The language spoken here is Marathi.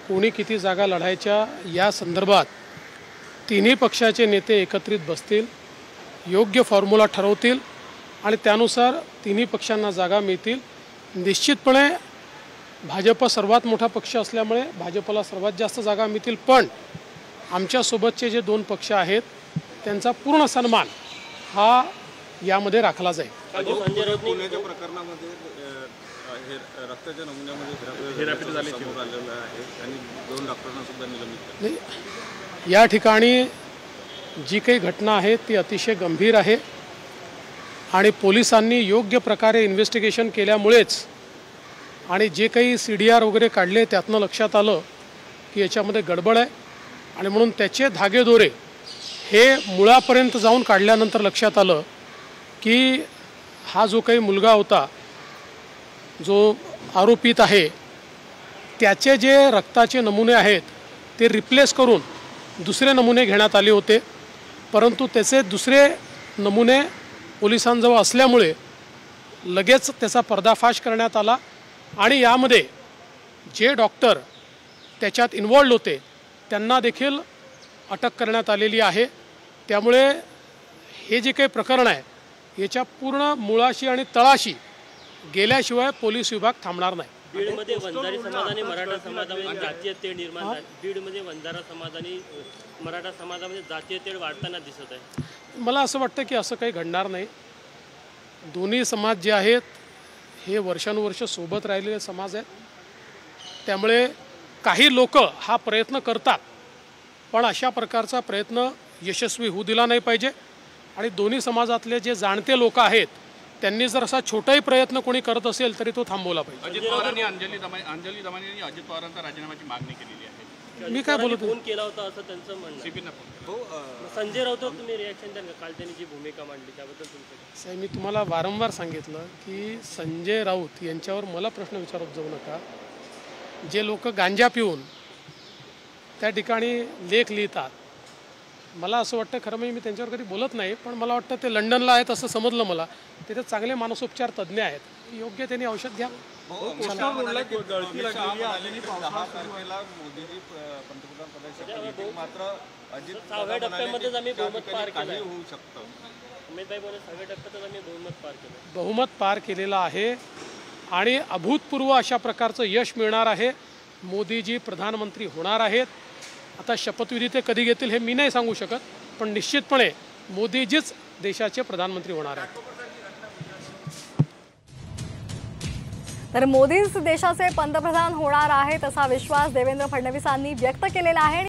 कोणी किती जागा लढायच्या या संदर्भात तिन्ही पक्षाचे नेते एकत्रित बसतील, योग्य फॉर्म्युला ठरवतील आणि त्यानुसार तिन्ही पक्षांना जागा मिळतील। निश्चितपणे भाजप सर्वात मोठा पक्ष असल्यामुळे भाजपला सर्वात जास्त जागा मिळतील, पण आमच्या सोबतचे जे दोन पक्ष आहेत त्यांचा पूर्ण सन्मान हा यामध्ये राखला जाईल। पुण्याच्या प्रकरणामध्ये रक्ताच्या नमुन्यामध्ये हेराफेरी झाल्याचं आलेलं आहे आणि 2 डॉक्टरांना सुद्धा निलंबित केलं। या ठिकाणी जी काही घटना आहे ती अतिशय गंभीर आहे आणि पोलिसांनी योग्य प्रकारे इन्व्हेस्टिगेशन केल्यामुळेच आणि जे काही CDR वगैरे काढले त्यातनं लक्षात आलं की याच्यामध्ये गडबड आहे आणि म्हणून त्याचे धागेदोरे हे मुळापर्यंत जाऊन काढल्यानंतर लक्षात आलं की हा जो काही मुलगा होता जो आरोपित आहे त्याचे जे रक्ताचे नमुने आहेत ते रिप्लेस करून दुसरे नमुने घेण्यात आले होते, परंतु त्याचे दुसरे नमुने पोलिसांजवळ असल्यामुळे लगेच त्याचा पर्दाफाश करण्यात आला आणि यामध्ये जे डॉक्टर त्याच्यात इन्वॉल्व होते त्यांना देखील अटक करण्यात आलेली आहे। त्यामुळे हे जे काही प्रकरण आहे याच्या पूर्ण मुळाशी आणि तळाशी गेल्याशिवाय पोलीस विभाग थांबणार नाही। बीडमध्ये वंजारी समाज आणि मराठा समाजामध्ये जातीय तेढ निर्माण झाली। बीडमध्ये वंजारा समाज आणि मराठा समाजामध्ये जातीय तेढ वाढताना दिसत आहे। मला असं वाटतं की असं काही घडणार नाही। दोन्ही समाज जे आहेत हे वर्षानुवर्ष सोबत राहिलेले समाज आहेत, त्यामुळे काही लोक हा प्रयत्न करतात, पण अशा प्रकारचा प्रयत्न यशस्वी होऊ दिला नाही पाहिजे आणि दोन्ही समाजातले जे जाणते लोक आहेत त्यांनी जर असा छोटाही प्रयत्न कोणी करत असेल तरी तो थांबवला पाहिजे। अजित पवारांनी अंजली दमानी यांनी अजित पवारांचा राजीनाम्याची मागणी केलेली आहे। मी काय बोलतो फोन केला होता असं त्यांचं म्हणणं आहे। संजय राऊत तुम्ही रिॲक्शन द्या, काल त्यांनी जी भूमिका मांडली त्याबद्दल तुमचं? साहेब, मी तुम्हाला वारंवार सांगितलं की संजय राऊत यांच्यावर मला प्रश्न विचारत जाऊ नका। जे लोक गांजा पिऊन त्या ठिकाणी लेख लिहितात, मला असं वाटतं, खरं मी त्यांच्यावर कधी बोलत नाही, पण मला वाटतं ते लंडनला आहेत असं समजलं मला। तिथे चांगले मानसोपचार तज्ज्ञ आहेत, योग्य त्यांनी औषध घ्या। बहुमत पार केलेलं आहे आणि अभूतपूर्व अशा प्रकारचं यश मिळणार आहे। मोदीजी प्रधानमंत्री होणार आहेत। आता शपथविधी ते कधी घेतील हे मी नाही सांगू शकत, पण निश्चितपणे मोदीजीच देशाचे प्रधानमंत्री होणार आहेत। तर मोदीच देशाचे पंतप्रधान होणार आहेत असा विश्वास देवेंद्र फडणवीसांनी व्यक्त केलेला आहे।